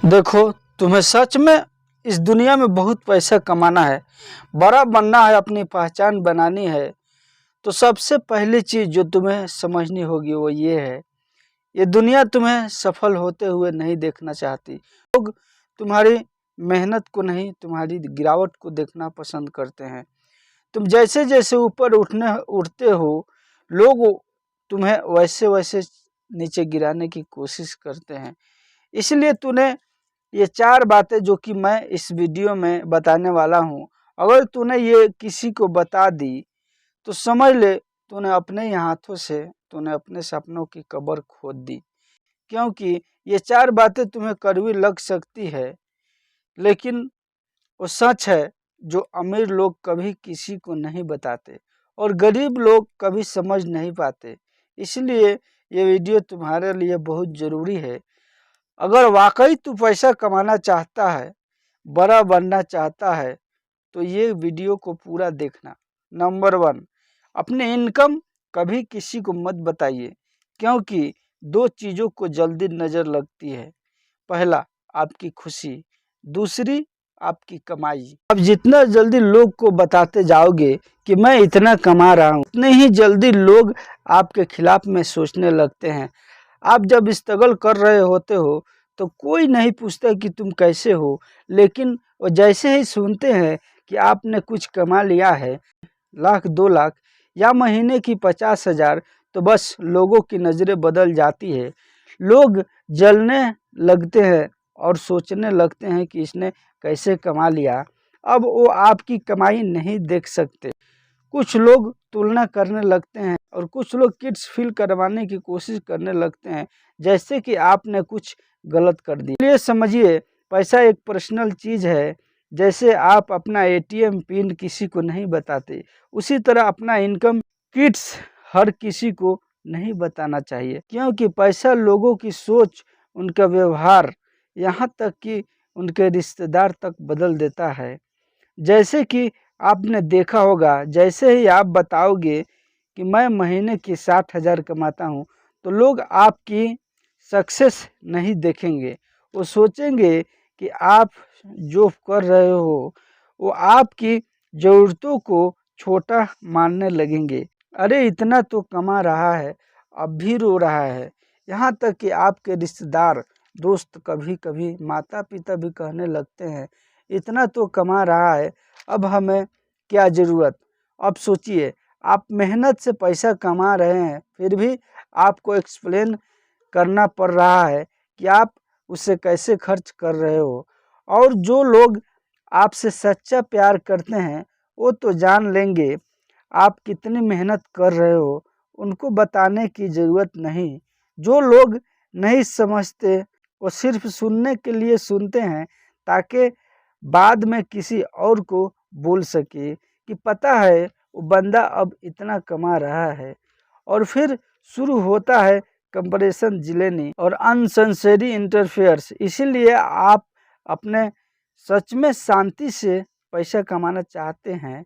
देखो, तुम्हें सच में इस दुनिया में बहुत पैसा कमाना है, बड़ा बनना है, अपनी पहचान बनानी है, तो सबसे पहली चीज़ जो तुम्हें समझनी होगी वो ये है, ये दुनिया तुम्हें सफल होते हुए नहीं देखना चाहती। लोग तुम्हारी मेहनत को नहीं, तुम्हारी गिरावट को देखना पसंद करते हैं। तुम जैसे जैसे ऊपर उठते हो, लोग तुम्हें वैसे वैसे नीचे गिराने की कोशिश करते हैं। इसलिए तूने ये 4 बातें जो कि मैं इस वीडियो में बताने वाला हूँ, अगर तूने ये किसी को बता दी तो समझ ले तूने अपने ही हाथों से तूने अपने सपनों की कब्र खोद दी। क्योंकि ये 4 बातें तुम्हें कड़वी लग सकती है, लेकिन वो सच है जो अमीर लोग कभी किसी को नहीं बताते और गरीब लोग कभी समझ नहीं पाते। इसलिए ये वीडियो तुम्हारे लिए बहुत ज़रूरी है। अगर वाकई तू पैसा कमाना चाहता है, बड़ा बनना चाहता है, तो ये वीडियो को पूरा देखना। नंबर 1, अपनी इनकम कभी किसी को मत बताइए, क्योंकि 2 चीज़ों को जल्दी नज़र लगती है। पहला, आपकी खुशी, दूसरी आपकी कमाई। अब जितना जल्दी लोग को बताते जाओगे कि मैं इतना कमा रहा हूँ, उतने ही जल्दी लोग आपके खिलाफ में सोचने लगते हैं। आप जब स्ट्रगल कर रहे होते हो तो कोई नहीं पूछता कि तुम कैसे हो, लेकिन वो जैसे ही सुनते हैं कि आपने कुछ कमा लिया है, लाख 2 लाख या महीने की 50,000, तो बस लोगों की नज़रें बदल जाती है। लोग जलने लगते हैं और सोचने लगते हैं कि इसने कैसे कमा लिया। अब वो आपकी कमाई नहीं देख सकते। कुछ लोग तुलना करने लगते हैं और कुछ लोग किड्स फील करवाने की कोशिश करने लगते हैं, जैसे कि आपने कुछ गलत कर दिया। इसलिए समझिए, पैसा एक पर्सनल चीज़ है। जैसे आप अपना एटीएम पिन किसी को नहीं बताते, उसी तरह अपना इनकम किड्स हर किसी को नहीं बताना चाहिए, क्योंकि पैसा लोगों की सोच, उनका व्यवहार, यहाँ तक कि उनके रिश्तेदार तक बदल देता है। जैसे कि आपने देखा होगा, जैसे ही आप बताओगे कि मैं महीने की 60,000 कमाता हूँ, तो लोग आपकी सक्सेस नहीं देखेंगे। वो सोचेंगे कि आप जो कर रहे हो वो आपकी ज़रूरतों को छोटा मानने लगेंगे। अरे इतना तो कमा रहा है, अब भी रो रहा है। यहाँ तक कि आपके रिश्तेदार, दोस्त, कभी कभी माता पिता भी कहने लगते हैं, इतना तो कमा रहा है, अब हमें क्या ज़रूरत। अब सोचिए, आप मेहनत से पैसा कमा रहे हैं, फिर भी आपको एक्सप्लेन करना पड़ रहा है कि आप उसे कैसे खर्च कर रहे हो। और जो लोग आपसे सच्चा प्यार करते हैं वो तो जान लेंगे आप कितनी मेहनत कर रहे हो, उनको बताने की ज़रूरत नहीं। जो लोग नहीं समझते वो सिर्फ सुनने के लिए सुनते हैं, ताकि बाद में किसी और को बोल सके कि पता है वो बंदा अब इतना कमा रहा है। और फिर शुरू होता है कंपैरिजन जिलेनी और अनसेंसरी इंटरफेयर्स। इसीलिए आप अपने सच में शांति से पैसा कमाना चाहते हैं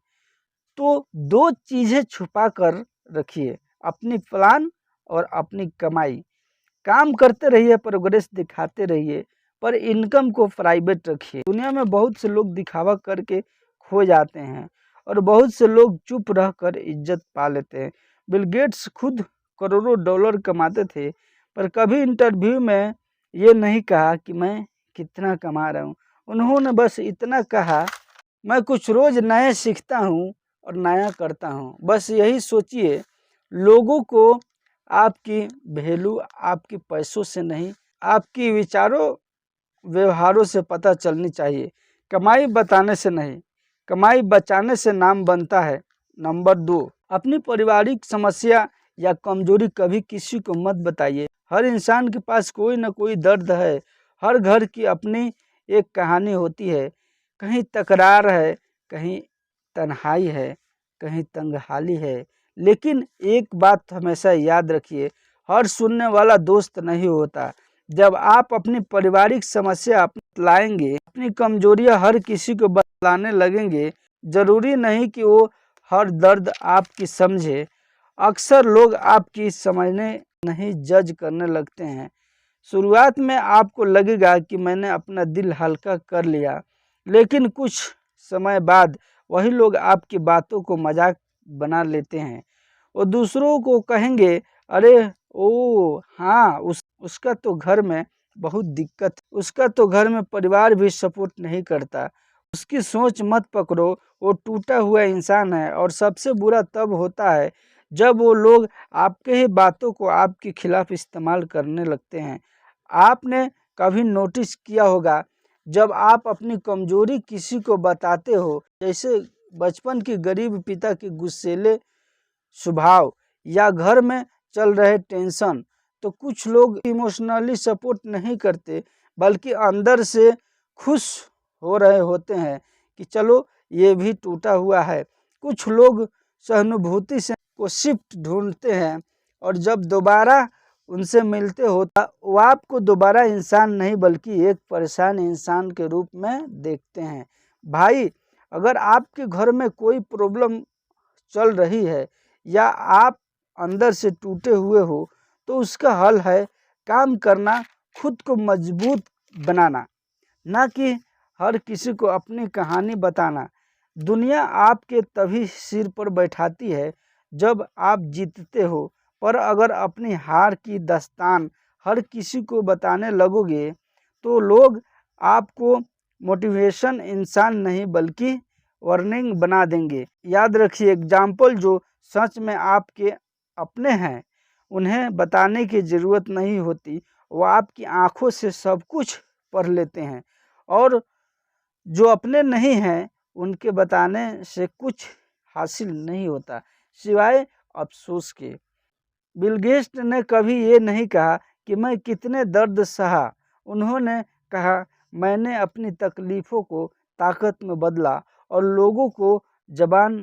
तो 2 चीज़ें छुपा कर रखिए, अपनी प्लान और अपनी कमाई। काम करते रहिए, प्रोग्रेस दिखाते रहिए, पर इनकम को प्राइवेट रखिए। दुनिया में बहुत से लोग दिखावा करके खो जाते हैं और बहुत से लोग चुप रहकर इज्जत पा लेते हैं। बिल गेट्स खुद करोड़ों डॉलर कमाते थे, पर कभी इंटरव्यू में ये नहीं कहा कि मैं कितना कमा रहा हूँ। उन्होंने बस इतना कहा, मैं कुछ रोज़ नए सीखता हूँ और नया करता हूँ। बस यही सोचिए, लोगों को आपकी वैल्यू आपके पैसों से नहीं, आपकी विचारों व्यवहारों से पता चलनी चाहिए, कमाई बताने से नहीं। कमाई बचाने से नाम बनता है। नंबर 2, अपनी पारिवारिक समस्या या कमजोरी कभी किसी को मत बताइए। हर इंसान के पास कोई ना कोई दर्द है। हर घर की अपनी एक कहानी होती है। कहीं तकरार है, कहीं तन्हाई है, कहीं तंगहाली है। लेकिन एक बात हमेशा याद रखिए, हर सुनने वाला दोस्त नहीं होता। जब आप अपनी पारिवारिक समस्या लाएंगे, अपनी कमजोरियां हर किसी को बतलाने लगेंगे, जरूरी नहीं कि वो हर दर्द आपकी समझे। अक्सर लोग आपकी समझने नहीं, जज करने लगते हैं। शुरुआत में आपको लगेगा कि मैंने अपना दिल हल्का कर लिया, लेकिन कुछ समय बाद वही लोग आपकी बातों को मजाक बना लेते हैं। वो दूसरों को कहेंगे, अरे ओ हाँ, उसका तो घर में बहुत दिक्कत, उसका तो घर में परिवार भी सपोर्ट नहीं करता, उसकी सोच मत पकड़ो, वो टूटा हुआ इंसान है। और सबसे बुरा तब होता है जब वो लोग आपके ही बातों को आपके खिलाफ इस्तेमाल करने लगते हैं। आपने कभी नोटिस किया होगा, जब आप अपनी कमजोरी किसी को बताते हो, जैसे बचपन के गरीब पिता के गुस्सेले स्वभाव या घर में चल रहे टेंशन, तो कुछ लोग इमोशनली सपोर्ट नहीं करते, बल्कि अंदर से खुश हो रहे होते हैं कि चलो ये भी टूटा हुआ है। कुछ लोग सहानुभूति से को शिफ्ट ढूंढते हैं, और जब दोबारा उनसे मिलते हो तो वो आपको दोबारा इंसान नहीं बल्कि एक परेशान इंसान के रूप में देखते हैं। भाई, अगर आपके घर में कोई प्रॉब्लम चल रही है या आप अंदर से टूटे हुए हो, तो उसका हल है काम करना, खुद को मजबूत बनाना, ना कि हर किसी को अपनी कहानी बताना। दुनिया आपके तभी सिर पर बैठाती है जब आप जीतते हो, पर अगर अपनी हार की दास्तान हर किसी को बताने लगोगे तो लोग आपको मोटिवेशन इंसान नहीं बल्कि वार्निंग बना देंगे। याद रखिए, एग्जाम्पल जो सच में आपके अपने हैं उन्हें बताने की ज़रूरत नहीं होती, वो आपकी आंखों से सब कुछ पढ़ लेते हैं, और जो अपने नहीं हैं उनके बताने से कुछ हासिल नहीं होता सिवाय अफसोस के। बिल गेट्स ने कभी ये नहीं कहा कि मैं कितने दर्द सहा, उन्होंने कहा मैंने अपनी तकलीफ़ों को ताकत में बदला, और जबान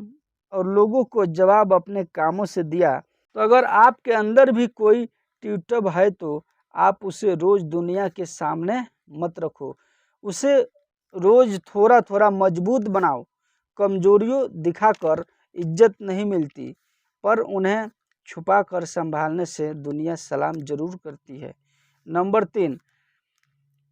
लोगों को जवाब अपने कामों से दिया। तो अगर आपके अंदर भी कोई ट्यूटब है तो आप उसे रोज़ दुनिया के सामने मत रखो, उसे रोज़ थोड़ा थोड़ा मजबूत बनाओ। कमजोरियों दिखाकर इज्जत नहीं मिलती, पर उन्हें छुपा कर संभालने से दुनिया सलाम जरूर करती है। नंबर 3,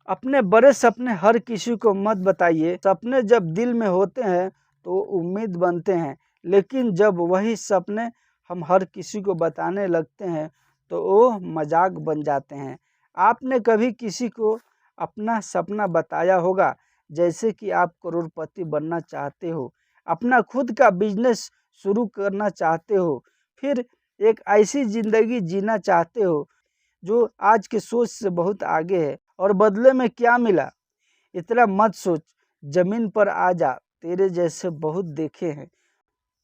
अपने बड़े सपने हर किसी को मत बताइए। सपने जब दिल में होते हैं तो उम्मीद बनते हैं, लेकिन जब वही सपने हम हर किसी को बताने लगते हैं तो वो मजाक बन जाते हैं। आपने कभी किसी को अपना सपना बताया होगा, जैसे कि आप करोड़पति बनना चाहते हो, अपना खुद का बिजनेस शुरू करना चाहते हो, फिर एक ऐसी ज़िंदगी जीना चाहते हो जो आज के सोच से बहुत आगे है, और बदले में क्या मिला? इतना मत सोच, ज़मीन पर आ जा, तेरे जैसे बहुत देखे हैं।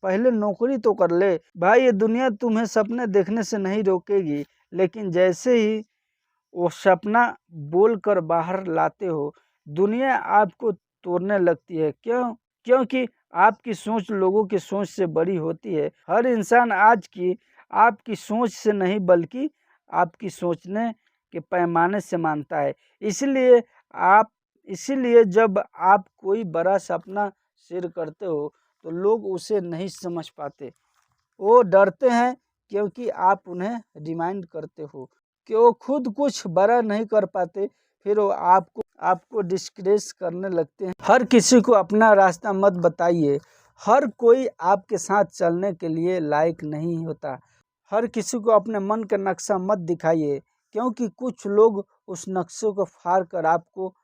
पहले नौकरी तो कर ले भाई, ये दुनिया तुम्हें सपने देखने से नहीं रोकेगी, लेकिन जैसे ही वो सपना बोल कर बाहर लाते हो, दुनिया आपको तोड़ने लगती है। क्यों? क्योंकि आपकी सोच लोगों की सोच से बड़ी होती है। हर इंसान आज की आपकी सोच से नहीं बल्कि आपकी सोचने के पैमाने से मानता है। इसीलिए जब आप कोई बड़ा सपना शेयर करते हो तो लोग उसे नहीं समझ पाते। वो डरते हैं क्योंकि आप उन्हें रिमाइंड करते हो कि वो खुद कुछ बड़ा नहीं कर पाते, फिर वो आपको डिस्करेज करने लगते हैं। हर किसी को अपना रास्ता मत बताइए, हर कोई आपके साथ चलने के लिए लायक नहीं होता। हर किसी को अपने मन का नक्शा मत दिखाइए, क्योंकि कुछ लोग उस नक्शे को फाड़ कर आपको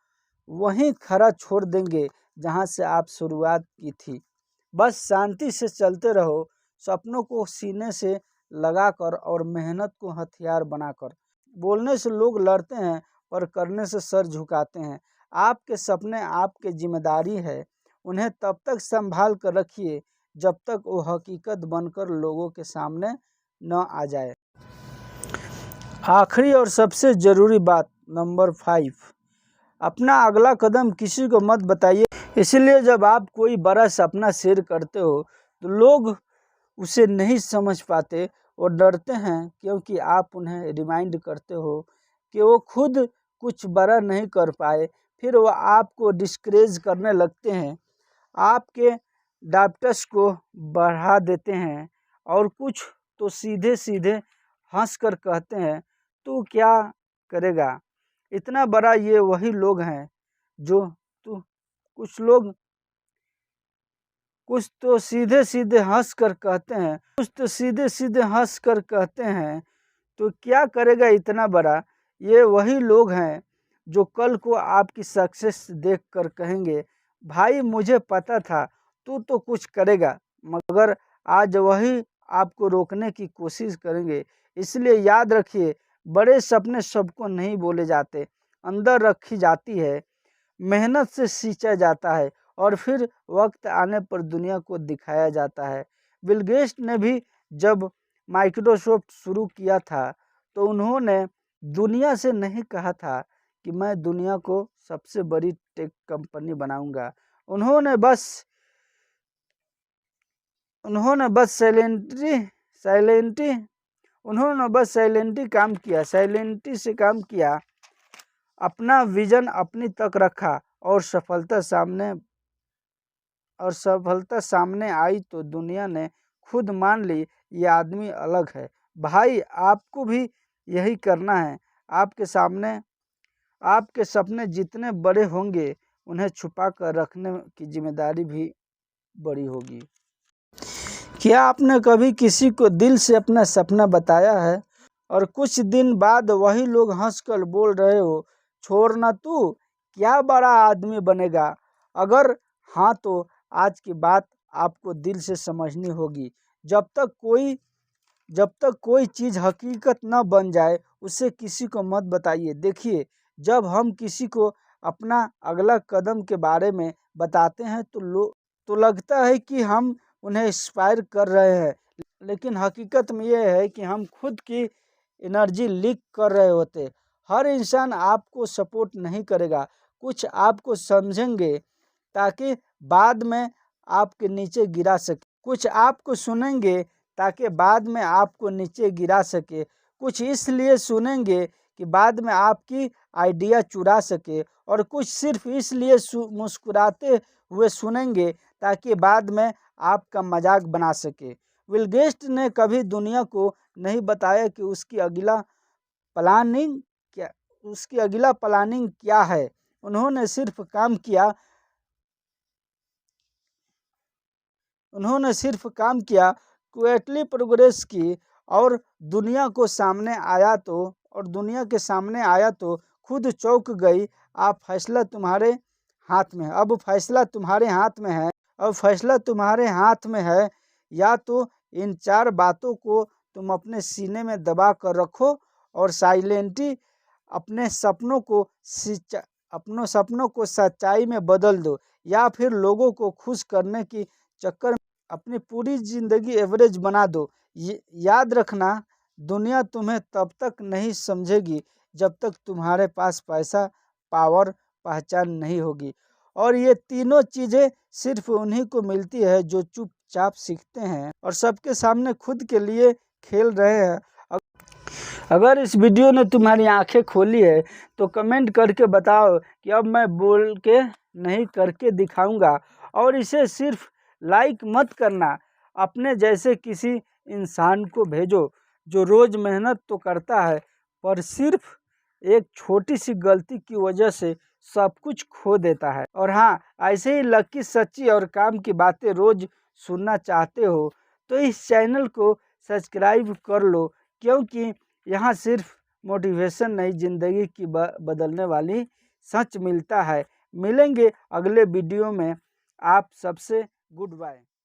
वहीं खड़ा छोड़ देंगे जहां से आप शुरुआत की थी। बस शांति से चलते रहो, सपनों को सीने से लगाकर और मेहनत को हथियार बनाकर। बोलने से लोग लड़ते हैं, पर करने से सर झुकाते हैं। आपके सपने आपकी जिम्मेदारी है, उन्हें तब तक संभाल कर रखिए जब तक वो हकीकत बनकर लोगों के सामने न आ जाए। आखिरी और सबसे ज़रूरी बात, नंबर 5, अपना अगला कदम किसी को मत बताइए। इसलिए जब आप कोई बड़ा सपना शेयर करते हो तो लोग उसे नहीं समझ पाते, वो डरते हैं क्योंकि आप उन्हें रिमाइंड करते हो कि वो खुद कुछ बड़ा नहीं कर पाए, फिर वो आपको डिस्करेज करने लगते हैं, आपके डाउट्स को बढ़ा देते हैं, और कुछ तो सीधे सीधे हंस कर कहते हैं, तू क्या करेगा, इतना बड़ा ये वही लोग हैं जो तू कुछ तो सीधे सीधे हंस कर कहते हैं तो क्या करेगा इतना बड़ा। ये वही लोग हैं जो कल को आपकी सक्सेस देख कर कहेंगे भाई मुझे पता था तू तो कुछ करेगा, मगर आज वही आपको रोकने की कोशिश करेंगे। इसलिए याद रखिए, बड़े सपने सबको नहीं बोले जाते, अंदर रखी जाती है, मेहनत से सींचा जाता है और फिर वक्त आने पर दुनिया को दिखाया जाता है। बिल गेट्स ने भी जब माइक्रोसॉफ्ट शुरू किया था तो उन्होंने दुनिया से नहीं कहा था कि मैं दुनिया को सबसे बड़ी टेक कंपनी बनाऊंगा। उन्होंने बस साइलेंटली से काम किया, अपना विजन अपनी तक रखा और सफलता सामने आई तो दुनिया ने खुद मान ली ये आदमी अलग है। भाई आपको भी यही करना है। आपके सपने जितने बड़े होंगे उन्हें छुपा कर रखने की जिम्मेदारी भी बड़ी होगी। क्या आपने कभी किसी को दिल से अपना सपना बताया है और कुछ दिन बाद वही लोग हंसकर बोल रहे हो छोड़ना तू क्या बड़ा आदमी बनेगा? अगर हाँ तो आज की बात आपको दिल से समझनी होगी। जब तक कोई चीज़ हकीकत न बन जाए उसे किसी को मत बताइए। देखिए, जब हम किसी को अपना अगला कदम के बारे में बताते हैं तो लगता है कि हम उन्हें इंस्पायर कर रहे हैं, लेकिन हकीकत में यह है कि हम खुद की एनर्जी लीक कर रहे होते। हर इंसान आपको सपोर्ट नहीं करेगा, कुछ आपको समझेंगे ताकि बाद में आपके नीचे गिरा सके, कुछ आपको सुनेंगे ताकि बाद में आपको नीचे गिरा सके, कुछ इसलिए सुनेंगे कि बाद में आपकी आइडिया चुरा सके और कुछ सिर्फ इसलिए मुस्कुराते हुए सुनेंगे ताकि बाद में आपका मजाक बना सके। बिल गेट्स ने कभी दुनिया को नहीं बताया कि उसकी अगला प्लानिंग क्या है। उन्होंने सिर्फ काम किया, क्विटली प्रोग्रेस की और दुनिया के सामने आया तो खुद चौंक गई। अब फैसला तुम्हारे हाथ में है। या तो इन 4 बातों को तुम अपने सीने में दबा कर रखो और साइलेंटली अपने सपनों को सच्चाई में बदल दो, या फिर लोगों को खुश करने की चक्कर में अपनी पूरी जिंदगी एवरेज बना दो। याद रखना, दुनिया तुम्हें तब तक नहीं समझेगी जब तक तुम्हारे पास पैसा, पावर, पहचान नहीं होगी। और ये तीनों चीज़ें सिर्फ उन्हीं को मिलती है जो चुपचाप सीखते हैं और सबके सामने खुद के लिए खेल रहे हैं। अगर इस वीडियो ने तुम्हारी आंखें खोली है तो कमेंट करके बताओ कि अब मैं बोल के नहीं करके दिखाऊंगा। और इसे सिर्फ लाइक मत करना, अपने जैसे किसी इंसान को भेजो जो रोज़ मेहनत तो करता है पर सिर्फ एक छोटी सी गलती की वजह से सब कुछ खो देता है। और हाँ, ऐसे ही लकी, सच्ची और काम की बातें रोज़ सुनना चाहते हो तो इस चैनल को सब्सक्राइब कर लो, क्योंकि यहाँ सिर्फ मोटिवेशन नहीं, ज़िंदगी की बदलने वाली सच मिलता है। मिलेंगे अगले वीडियो में। आप सबसे गुड बाय।